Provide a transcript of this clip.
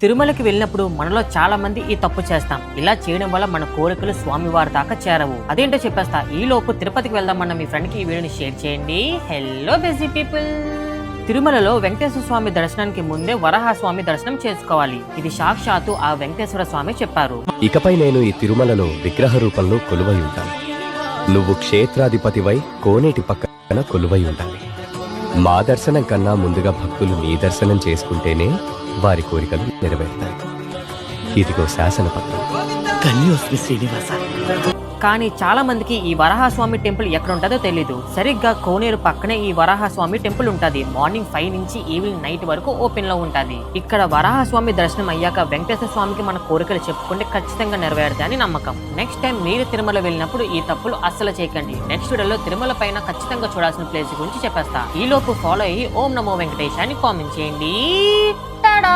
తిరుమలకి వెళ్ళినప్పుడు మనలో చాలా మంది ఈ తప్పు చేస్తాం. ఇలా చేయడం వల్ల మన కోరికలు స్వామివారి దాకా చేరవు. అదేంటో చెప్పేస్తా. ఈ లోపు తిరుపతికి వెళ్దామన్న మీ ఫ్రెండ్ కి ఈ వీడియోని షేర్ చేయండి. Hello busy people. తిరుమలలో వెంకటేశ్వర స్వామి దర్శనానికి ముందే వరాహ స్వామి దర్శనం చేసుకోవాలి. ఇది సాక్షాత్తు ఆ వెంకటేశ్వర స్వామి చెప్పారు. ఇకపై నేను ఈ తిరుమలలో విగ్రహ రూపంలో కొలువై ఉంటాను. నువ్వు క్షేత్రాధిపతివై కోనేటి పక్కన కొలువై ఉండాలి. మా దర్శనం కన్నా ముందుగా భక్తులు నీ దర్శనం చేసుకుంటేనే వారి కోరికలు నెరవేరుతాయి. ఇదిగో శాసనపత్రం. కన్యోస్మి శ్రీనివాస. కానీ చాలా మందికి ఈ వరాహస్వామి టెంపుల్ ఎక్కడ ఉంటుందో తెలీదు. సరిగ్గా కోనేరు పక్కనే ఈ వరాహస్వామి టెంపుల్ ఉంటది. మార్నింగ్ 5 నుంచి ఈవినింగ్ నైట్ వరకు ఓపెన్ లో ఉంటది. ఇక్కడ వరాహస్వామి దర్శనం అయ్యాక వెంకటేశ్వర స్వామికి మన కోరికలు చెప్పుకుంటే ఖచ్చితంగా నెరవేరుతాయని నమ్మకం. నెక్స్ట్ టైం మీరు తిరుమల వెళ్ళినప్పుడు ఈ తప్పులు అస్సలు చేయకండి. నెక్స్ట్ వీడియోలో తిరుమల పైన ఖచ్చితంగా చూడాల్సిన ప్లేస్ గురించి చెప్పేస్తా. ఈ లోపు ఫాలో అయ్యి ఓం నమో వెంకటేశ్ అని కామెంట్ చేయండి. టాడా.